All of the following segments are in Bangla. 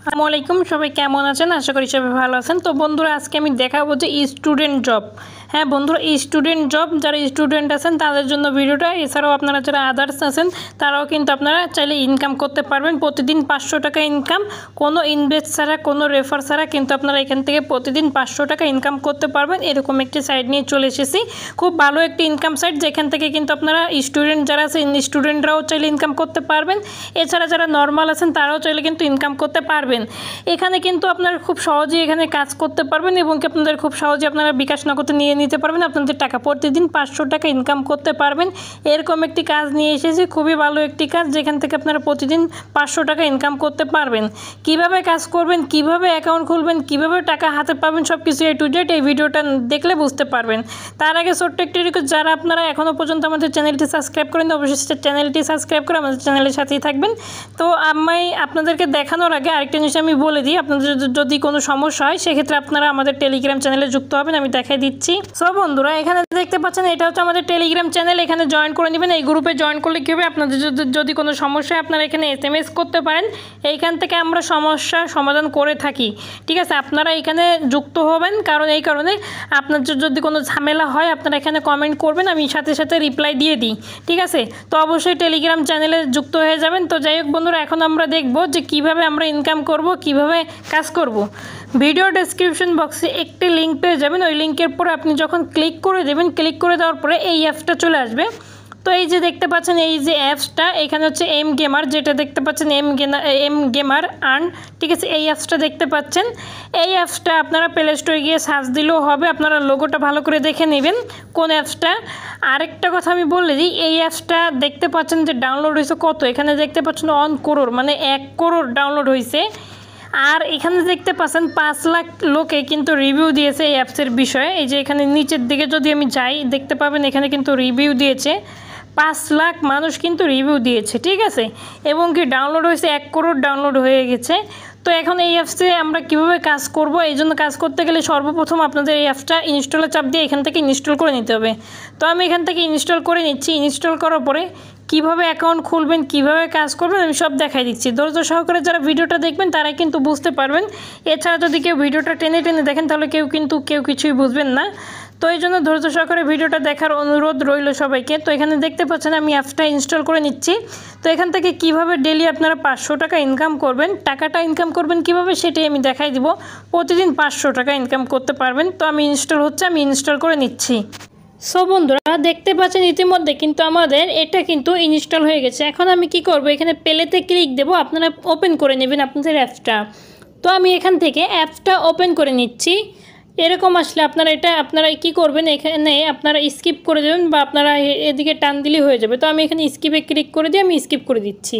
আসসালামু আলাইকুম, সবাই কেমন আছেন? আশা করি সবাই ভালো আছেন। তো বন্ধুরা, আজকে আমি দেখাবো যে স্টুডেন্ট জব। হ্যাঁ বন্ধুরা, স্টুডেন্ট জব, যারা স্টুডেন্ট আছেন তাদের জন্য ভিডিওটা। এছাড়াও আপনারা যারা আদার্স আছেন তারাও কিন্তু আপনারা চাইলে ইনকাম করতে পারবেন। প্রতিদিন 500 টাকা ইনকাম, কোনো ইনভেস্ট ছাড়া, কোনো রেফার ছাড়া কিন্তু আপনারা এখান থেকে প্রতিদিন 500 টাকা ইনকাম করতে পারবেন। এরকম একটি সাইট নিয়ে চলে এসেছি। খুব ভালো একটি ইনকাম সাইট, যেখান থেকে কিন্তু আপনারা স্টুডেন্ট যারা আছেন, স্টুডেন্টরাও চাইলে ইনকাম করতে পারবেন। এছাড়া যারা নর্মাল আছেন তারাও চাইলে কিন্তু ইনকাম করতে পারবেন। এখানে কিন্তু আপনারা খুব সহজেই এখানে কাজ করতে পারবেন এবং কি আপনাদের খুব সহজে আপনারা বিকাশ নগদে নিয়ে নিতে পারবেন আপনাদের টাকা। প্রতিদিন 500 টাকা ইনকাম করতে পারবেন, এরকম একটি কাজ নিয়ে এসেছি। খুবই ভালো একটি কাজ, যেখান থেকে আপনারা প্রতিদিন 500 টাকা ইনকাম করতে পারবেন। কিভাবে কাজ করবেন, কিভাবে অ্যাকাউন্ট খুলবেন, কিভাবে টাকা হাতে পাবেন, সব কিছু A to Z এই ভিডিওটা দেখলে বুঝতে পারবেন। তার আগে ছোট্ট একটি রিকোয়েস্ট, যারা আপনারা এখনও পর্যন্ত আমাদের চ্যানেলটি সাবস্ক্রাইব করেন, অবশ্যই চ্যানেলটি সাবস্ক্রাইব করে আমাদের চ্যানেলের সাথেই থাকবেন। তো আমি আপনাদেরকে দেখানোর আগে আরেকটা জিনিস আমি বলে দিই, আপনাদের যদি কোনো সমস্যা হয় সেক্ষেত্রে আপনারা আমাদের টেলিগ্রাম চ্যানেলে যুক্ত হবেন, আমি দেখাই দিচ্ছি। সো বন্ধুরা, এখানে দেখতে পাচ্ছেন এটা হচ্ছে আমাদের টেলিগ্রাম চ্যানেল। এখানে জয়েন করে নেবেন। এই গ্রুপে জয়েন করলে কী হবে, আপনাদের যদি কোনো সমস্যা হয় আপনারা এখানে SMS করতে পারেন। এইখান থেকে আমরা সমস্যার সমাধান করে থাকি, ঠিক আছে? আপনারা এখানে যুক্ত হবেন, কারণ এই কারণে আপনার যদি কোনো ঝামেলা হয় আপনারা এখানে কমেন্ট করবেন, আমি সাথে সাথে রিপ্লাই দিয়ে দিই, ঠিক আছে? তো অবশ্যই টেলিগ্রাম চ্যানেলে যুক্ত হয়ে যাবেন। তো যাই হোক বন্ধুরা, এখন আমরা দেখব যে কিভাবে আমরা ইনকাম করব, কিভাবে কাজ করব। ভিডিও ডেসক্রিপশন বক্সে একটি লিঙ্ক পেয়ে যাবেন। ওই লিঙ্কের পরে আপনি যখন ক্লিক করে দেবেন, ক্লিক করে দেওয়ার পরে এই অ্যাপসটা চলে আসবে। তো এই যে দেখতে পাচ্ছেন, এই যে অ্যাপসটা, এখানে হচ্ছে এম গেমার, যেটা দেখতে পাচ্ছেন এম গেমার আর্ন, ঠিক আছে? এই অ্যাপসটা দেখতে পাচ্ছেন। এই অ্যাপসটা আপনারা প্লে স্টোরে গিয়ে সার্চ দিলেও হবে। আপনারা লোগোটা ভালো করে দেখে নেবেন কোন অ্যাপসটা। আরেকটা কথা আমি বলে দিই, এই অ্যাপসটা দেখতে পাচ্ছেন যে ডাউনলোড হয়েছে কত, এখানে দেখতে পাচ্ছেন 1 করোড়, মানে 1 করোড় ডাউনলোড হয়েছে। আর এখানে দেখতে পাচ্ছেন 5 লাখ লোকে কিন্তু রিভিউ দিয়েছে এই অ্যাপসের বিষয়ে। এই যে এখানে নিচের দিকে যদি আমি যাই, দেখতে পাবেন এখানে কিন্তু রিভিউ দিয়েছে 5 লাখ মানুষ কিন্তু রিভিউ দিয়েছে, ঠিক আছে? এবং কি ডাউনলোড হয়েছে 1 করোড় ডাউনলোড হয়ে গেছে। তো এখন এই অ্যাপসে আমরা কীভাবে কাজ করব, এই জন্য কাজ করতে গেলে সর্বপ্রথম আপনাদের এই অ্যাপসটা ইনস্টলে চাপ দিয়ে এখান থেকে ইনস্টল করে নিতে হবে। তো আমি এখান থেকে ইনস্টল করে নিচ্ছি। ইনস্টল করার পরে কিভাবে অ্যাকাউন্ট খুলবেন, কিভাবে কাজ করবেন আমি সব দেখাই দিচ্ছি। ধৈর্য সহকারে যারা ভিডিওটা দেখবেন তারাই কিন্তু বুঝতে পারবেন। এছাড়া যদি কেউ ভিডিওটা টেনে টেনে দেখেন তাহলে কেউ কিছুই বুঝবেন না। তো এই জন্য ধৈর্য সহকারে ভিডিওটা দেখার অনুরোধ রইল সবাইকে। তো এখানে দেখতে পাচ্ছেন আমি অ্যাপসটা ইনস্টল করে নিচ্ছি। তো এখান থেকে কিভাবে ডেইলি আপনারা 500 টাকা ইনকাম করবেন, টাকাটা ইনকাম করবেন কিভাবে সেটাই আমি দেখাই দিব। প্রতিদিন 500 টাকা ইনকাম করতে পারবেন। তো আমি ইনস্টল করে নিচ্ছি। সো বন্ধুরা, দেখতে পাচ্ছেন ইতিমধ্যে কিন্তু আমাদের এটা কিন্তু ইনস্টল হয়ে গেছে। এখন আমি কি করব, এখানে প্লেতে ক্লিক দেব, আপনারা ওপেন করে নেবেন আপনাদের অ্যাপসটা। তো আমি এখান থেকে অ্যাপসটা ওপেন করে নিচ্ছি। এরকম আসলে আপনারা কি করবেন, এখানে আপনারা স্কিপ করে দেবেন বা আপনারা এদিকে টান দিলেই হয়ে যাবে। তো আমি এখানে স্কিপে ক্লিক করে দিয়ে আমি স্কিপ করে দিচ্ছি।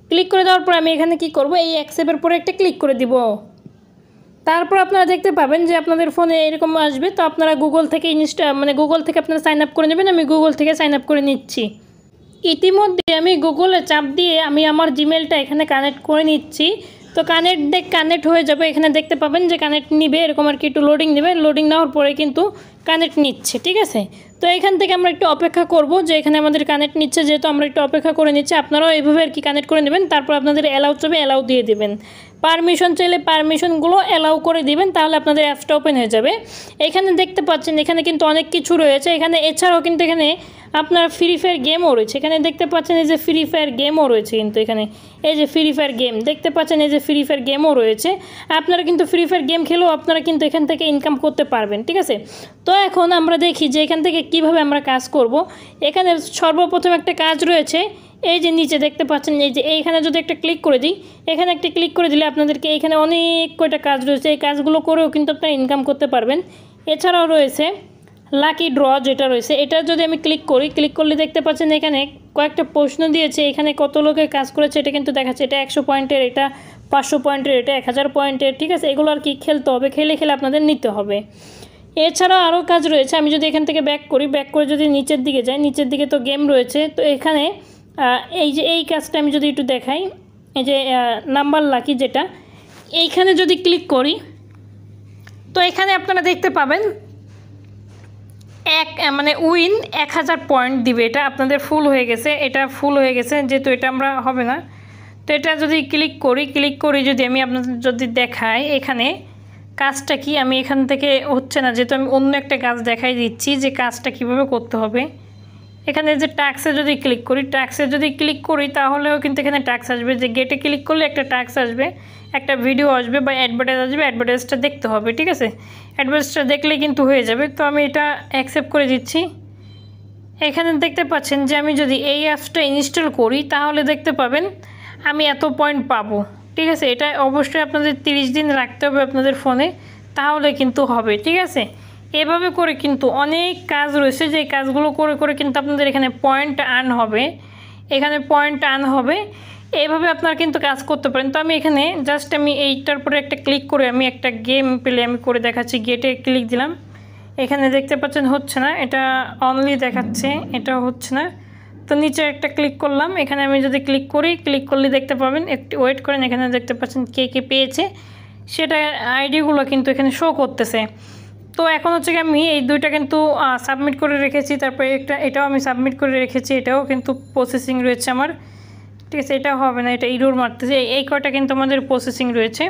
ক্লিক করে দেওয়ার পর আমি এখানে কি করব, এই অ্যাকসেপ্টের পরে একটা ক্লিক করে দিব। তারপর আপনারা দেখতে পাবেন যে আপনাদের ফোনে এরকম আসবে। তো আপনারা গুগল থেকে গুগল থেকে আপনারা সাইন আপ করে নেবেন। আমি গুগল থেকে সাইন আপ করে নিচ্ছি। ইতিমধ্যে আমি গুগলে চাপ দিয়ে আমি আমার জিমেলটা এখানে কানেক্ট করে নিচ্ছি। তো কানেক্ট হয়ে যাবে। এখানে দেখতে পাবেন যে কানেক্ট নিবে, এরকম আর কি একটু লোডিং নেবে। লোডিং নেওয়ার পরে কিন্তু কানেক্ট নিচ্ছে, ঠিক আছে? তো এখান থেকে আমরা একটু অপেক্ষা করব যে এখানে আমাদের কানেক্ট নিচ্ছে, যেহেতু আমরা একটু অপেক্ষা করে নিচ্ছি। আপনারাও এইভাবে আর কি কানেক্ট করে নেবেন। তারপর আপনাদের অ্যালাউ চাইবে, অ্যালাউ দিয়ে দেবেন। পারমিশন চাইলে পারমিশনগুলো অ্যালাউ করে দিবেন, তাহলে আপনাদের অ্যাপসটা ওপেন হয়ে যাবে। এখানে দেখতে পাচ্ছেন এখানে কিন্তু অনেক কিছু রয়েছে। এছাড়াও কিন্তু এখানে আপনার ফ্রি ফায়ার গেমও রয়েছে। এখানে দেখতে পাচ্ছেন এই যে ফ্রি ফায়ার গেমও রয়েছে, কিন্তু এখানে এই যে ফ্রি ফায়ার গেম দেখতে পাচ্ছেন, এই যে ফ্রি ফায়ার গেমও রয়েছে। আপনারা কিন্তু ফ্রি ফায়ার গেম খেলেও আপনারা কিন্তু এখান থেকে ইনকাম করতে পারবেন, ঠিক আছে? তো এখন আমরা দেখি যে এখান থেকে কিভাবে আমরা কাজ করব। এখানে সর্বপ্রথম একটা কাজ রয়েছে, এই যে নিচে দেখতে পাচ্ছেন, এই যে এইখানে যদি একটা ক্লিক করে দিই, এখানে একটা ক্লিক করে দিলে আপনাদেরকে এখানে অনেক কয়টা কাজ রয়েছে। এই কাজগুলো করেও কিন্তু আপনারা ইনকাম করতে পারবেন। এছাড়াও রয়েছে লাকি ড্র, যেটা রয়েছে এটা যদি আমি ক্লিক করলে দেখতে পাচ্ছেন এখানে কয়েকটা প্রশ্ন দিয়েছে। এখানে কত লোকে কাজ করেছে এটা কিন্তু দেখাচ্ছে। এটা 100 পয়েন্টের, এটা 500 পয়েন্টের, এটা 1000 পয়েন্টের, ঠিক আছে? এগুলো আর কি খেলতে হবে, খেলে আপনাদের নিতে হবে। এছাড়াও আরও কাজ রয়েছে। আমি যদি এখান থেকে ব্যাক করে যদি নিচের দিকে যাই, নিচের দিকে তো গেম রয়েছে। তো এখানে এই যে এই কাজটা আমি যদি একটু দেখাই, এই যে নাম্বার লাকি, যেটা এইখানে যদি ক্লিক করি, তো এখানে আপনারা দেখতে পাবেন উইন 1000 পয়েন্ট দিবে। এটা আপনাদের ফুল হয়ে গেছে, যেহেতু এটা আমরা হবে না। তো এটা যদি ক্লিক করি যদি আমি আপনাদের যদি দেখাই এখানে কাজটা কি, আমি এখান থেকে হচ্ছে না, যেহেতু আমি অন্য একটা কাজ দেখাই দিচ্ছি যে কাজটা কিভাবে করতে হবে। এখানে যে ট্যাক্সে যদি ক্লিক করি তাহলেও কিন্তু এখানে ট্যাক্স আসবে, যে গেটে ক্লিক করলে একটা ট্যাক্স আসবে, একটা ভিডিও আসবে বা অ্যাডভার্টাইজ আসবে, অ্যাডভার্টাইজটা দেখতে হবে। ঠিক আছে, অ্যাডভার্টাইজটা দেখলে কিন্তু হয়ে যাবে। তো আমি এটা অ্যাকসেপ্ট করে দিচ্ছি। এখানে দেখতে পাচ্ছেন যে আমি যদি এই অ্যাপসটা ইনস্টল করি তাহলে দেখতে পাবেন আমি এত পয়েন্ট পাবো। ঠিক আছে, এটা অবশ্যই আপনাদের 30 দিন রাখতে হবে আপনাদের ফোনে, তাহলে কিন্তু হবে। ঠিক আছে, এভাবে করে কিন্তু অনেক কাজ রয়েছে, যে কাজগুলো করে কিন্তু আপনাদের এখানে পয়েন্ট আর্ন হবে, এইভাবে আপনারা কিন্তু কাজ করতে পারেন। তো আমি এখানে জাস্ট আমি এইটার পরে একটা ক্লিক করে আমি একটা গেম প্লে আমি করে দেখাচ্ছি। গেটে ক্লিক দিলাম, এখানে দেখতে পাচ্ছেন হচ্ছে না, এটা অনলি দেখাচ্ছে, এটা হচ্ছে না। তো নিচে একটা ক্লিক করলাম, এখানে আমি যদি ক্লিক করলে দেখতে পাবেন, একটু ওয়েট করেন, এখানে দেখতে পাচ্ছেন কে পেয়েছে সেটা আইডিগুলো কিন্তু এখানে শো করতেছে। তো এখন হচ্ছে কি আমি এই দুইটা কিন্তু সাবমিট করে রেখেছি, তারপরে এটাও আমি সাবমিট করে রেখেছি, এটাও কিন্তু প্রসেসিং রয়েছে আমার। ঠিক আছে, এটা হবে না, এটা ইরর মারতেছে। এই কটা কিন্তু আমাদের প্রসেসিং রয়েছে।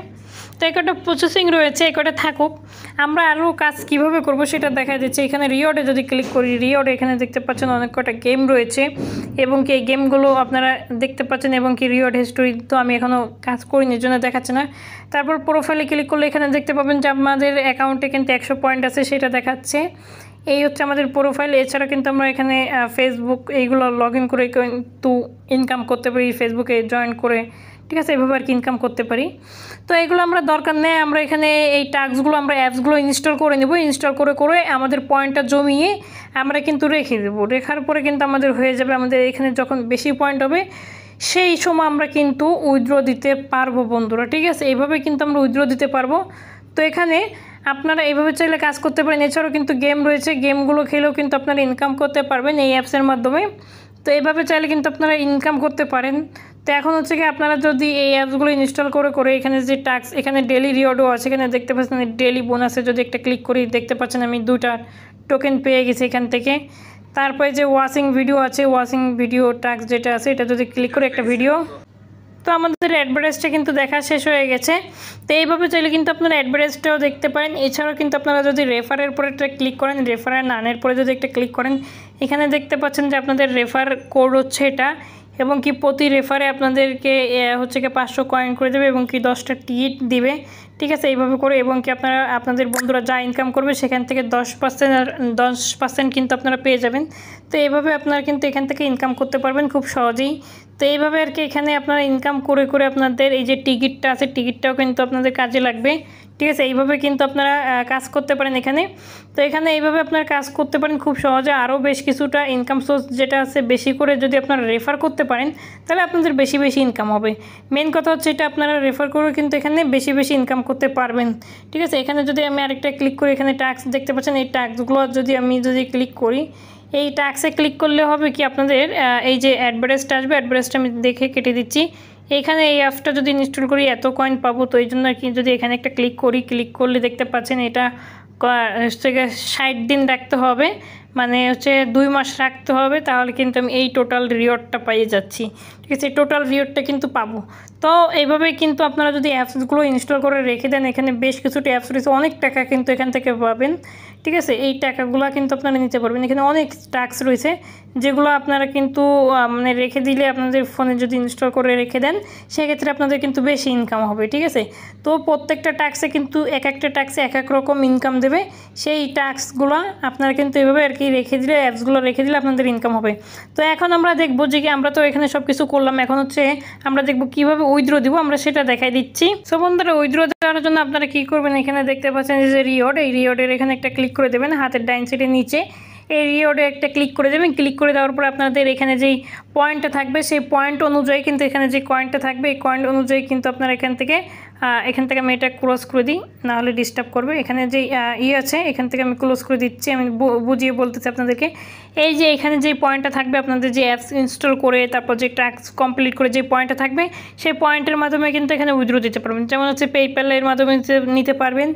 তো এই কটা প্রসেসিং রয়েছে, এই কটা থাকুক। আমরা আরও কাজ কীভাবে করব সেটা দেখা দিচ্ছে। এখানে রিওয়ার্ডে যদি ক্লিক করি, রিওয়ার্ডে এখানে দেখতে পাচ্ছেন অনেক কটা গেম রয়েছে, এবং কি এই গেমগুলো আপনারা দেখতে পাচ্ছেন, এবং কি রিওয়ার্ড হিস্টোরি তো আমি এখনও কাজ করিনি, এর জন্য দেখাচ্ছে না। তারপর প্রোফাইলে ক্লিক করলে এখানে দেখতে পাবেন যে আমাদের অ্যাকাউন্টে কিন্তু 100 পয়েন্ট আছে, সেটা দেখাচ্ছে। এই হচ্ছে আমাদের প্রোফাইল। এছাড়া কিন্তু আমরা এখানে ফেসবুক এইগুলো লগ ইন করে কিন্তু ইনকাম করতে পারি, ফেসবুকে জয়েন করে। ঠিক আছে, এভাবে আর কি ইনকাম করতে পারি। তো এগুলো আমরা দরকার নেই, আমরা এখানে এই টাস্কগুলো আমরা অ্যাপসগুলো ইনস্টল করে নেব। ইনস্টল করে আমাদের পয়েন্টটা জমিয়ে আমরা কিন্তু রেখে দেবো। রেখার পরে কিন্তু আমাদের হয়ে যাবে, আমাদের এখানে যখন বেশি পয়েন্ট হবে সেই সময় আমরা কিন্তু উইথড্র দিতে পারবো বন্ধুরা। ঠিক আছে, এইভাবে কিন্তু আমরা উইথড্র দিতে পারবো। তো এখানে আপনারা এইভাবে চাইলে কাজ করতে পারেন। এছাড়াও কিন্তু গেম রয়েছে, গেমগুলো খেলেও কিন্তু আপনারা ইনকাম করতে পারবেন এই অ্যাপসের মাধ্যমে। তো এইভাবে চাইলে কিন্তু আপনারা ইনকাম করতে পারেন। তো এখন হচ্ছে কি আপনারা যদি এই অ্যাপসগুলো ইনস্টল করে এখানে যে টাস্ক, এখানে ডেলি রিওয়ার্ডও আছে, এখানে দেখতে পাচ্ছেন ডেলি বোনাসে যদি একটা ক্লিক করি দেখতে পাচ্ছেন আমি 2টা টোকেন পেয়ে গেছি এখান থেকে। তারপরে যে ওয়াচিং ভিডিও আছে, ওয়াচিং ভিডিও টাস্ক যেটা আছে, এটা যদি ক্লিক করে একটা ভিডিও, তো আমাদের অ্যাডভার্টাইজটা কিন্তু দেখা শেষ হয়ে গেছে। তো এইভাবে চাইলে কিন্তু আপনারা অ্যাডভার্টাইজটাও দেখতে পারেন। এছাড়াও কিন্তু আপনারা যদি রেফারের পরে একটা ক্লিক করেন, রেফারের নানের পরে যদি একটা ক্লিক করেন, এখানে দেখতে পাচ্ছেন যে আপনাদের রেফার কোড হচ্ছে এটা, এবং কি প্রতি রেফারে আপনাদেরকে হচ্ছে কি 500 কয়েন করে দেবে, এবং কি 10টা টিকিট দিবে। ঠিক আছে, এইভাবে করে, এবং কি আপনারা আপনাদের বন্ধুরা যা ইনকাম করবে সেখান থেকে 10% কিন্তু আপনারা পেয়ে যাবেন। তো এইভাবে আপনারা কিন্তু এখান থেকে ইনকাম করতে পারবেন খুব সহজেই। তো এইভাবে আর কি এখানে আপনারা ইনকাম করে আপনাদের এই যে টিকিটটা আছে, টিকিটটাও কিন্তু আপনাদের কাজে লাগবে। ঠিক আছে, এইভাবে কিন্তু আপনারা কাজ করতে পারেন এখানে। তো এখানে এইভাবে আপনারা কাজ করতে পারেন খুব সহজে। আরও বেশ কিছুটা ইনকাম সোর্স যেটা আছে, বেশি করে যদি আপনারা রেফার করতে পারেন তাহলে আপনাদের বেশি ইনকাম হবে। মেন কথা হচ্ছে এটা আপনারা রেফার করে কিন্তু এখানে বেশি ইনকাম করতে পারবেন। ঠিক আছে, এখানে যদি আমি আরেকটা ক্লিক করি, এখানে টাস্ক দেখতে পাচ্ছেন, এই টাস্কগুলো যদি ক্লিক করি, এই টাস্কে ক্লিক করলে হবে কি আপনাদের এই যে অ্যাডভার্টাইজটা আসবে, অ্যাডভার্টাইজটা আমি দেখে কেটে দিচ্ছি। এখানে এই অ্যাপসটা যদি ইনস্টল করি এত কয়েন পাবো, তো এই জন্য আর কি যদি এখানে একটা ক্লিক করলে দেখতে পাচ্ছেন এটা হচ্ছে 60 দিন রাখতে হবে, মানে হচ্ছে 2 মাস রাখতে হবে, তাহলে কিন্তু আমি এই টোটাল রিওয়ার্ডটা পেয়ে যাচ্ছি। ঠিক আছে, টোটাল রিওয়ার্ডটা কিন্তু পাবো। তো এইভাবে কিন্তু আপনারা যদি অ্যাপসগুলো ইনস্টল করে রেখে দেন, এখানে বেশ কিছুটা অ্যাপস রয়েছে, অনেক টাকা কিন্তু এখান থেকে পাবেন। ঠিক আছে, এই টাকাগুলো কিন্তু আপনারা নিতে পারবেন। এখানে অনেক টাস্ক রয়েছে যেগুলো আপনারা কিন্তু মানে রেখে দিলে, আপনাদের ফোনে যদি ইনস্টল করে রেখে দেন সেক্ষেত্রে আপনাদের কিন্তু বেশি ইনকাম হবে। ঠিক আছে, তো প্রত্যেকটা টাস্কে কিন্তু একটা টাস্কে এক রকম ইনকাম দেবে। সেই টাস্কগুলো আপনারা কিন্তু এভাবে আর কি রেখে দিলে, অ্যাপসগুলো রেখে দিলে আপনাদের ইনকাম হবে। তো এখন আমরা দেখবো যে কি আমরা তো এখানে সব কিছু করলাম, এখন হচ্ছে আমরা দেখবো কীভাবে উইথড্র দিব, আমরা সেটা দেখাই দিচ্ছি। সো বন্ধুরা, উইথড্র দেওয়ার জন্য আপনারা কী করবেন, এখানে দেখতে পাচ্ছেন যে রিওয়ার্ড, এই রিওয়ার্ডের এখানে একটা ক্লিক করে দেবেন, হাতের ডাইন সাইডের নিচে এই রিওয়ার্ডে একটা ক্লিক করে দেবেন। ক্লিক করে দেওয়ার পর আপনাদের এখানে যেই পয়েন্টটা থাকবে সেই পয়েন্ট অনুযায়ী কিন্তু এখানে যে কয়েনটা থাকবে, এই কয়েন্ট অনুযায়ী কিন্তু আপনারা এখান থেকে আমি এটা ক্লোজ করে দিই, নাহলে ডিস্টার্ব করবে। এখানে যে আছে এখান থেকে আমি ক্লোজ করে দিচ্ছি, আমি বুঝিয়ে বলতেছি আপনাদেরকে। এই যে এখানে যে পয়েন্টটা থাকবে, আপনাদের যে অ্যাপস ইনস্টল করে তারপর যে টাস্ক কমপ্লিট করে যে পয়েন্টটা থাকবে, সেই পয়েন্টের মাধ্যমে কিন্তু এখানে উইথড্র দিতে পারবেন। যেমন হচ্ছে পেপ্যালের মাধ্যমে নিতে পারবেন,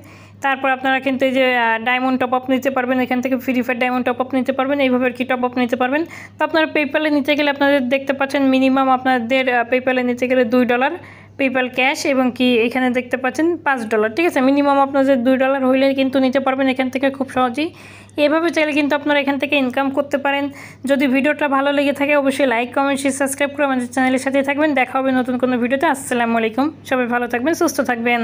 তারপর আপনারা কিন্তু এই যে ডায়মন্ড টপ আপ নিতে পারবেন, এখান থেকে free fire diamond top up নিতে পারবেন, এইভাবে আর কি টপ আপ নিতে পারবেন। তো আপনারা পেপ্যালে নিতে গেলে আপনাদের দেখতে পাচ্ছেন মিনিমাম আপনাদের পেপ্যালে নিতে গেলে $2 পেপ্যাল ক্যাশ এবং কি এখানে দেখতে পাচ্ছেন $5, ঠিক আছে। মিনিমাম আপনাদের $2 হইলে কিন্তু নিতে পারবেন এখান থেকে খুব সহজেই। এভাবে চাইলে কিন্তু আপনারা এখান থেকে ইনকাম করতে পারেন। যদি ভিডিওটা ভালো লেগে থাকে অবশ্যই লাইক কমেন্ট শেয়ার সাবস্ক্রাইব করে আমাদের চ্যানেলের সাথে থাকবেন। দেখা হবে নতুন কোনো ভিডিওতে। আসসালামু আলাইকুম, সবাই ভালো থাকবেন, সুস্থ থাকবেন।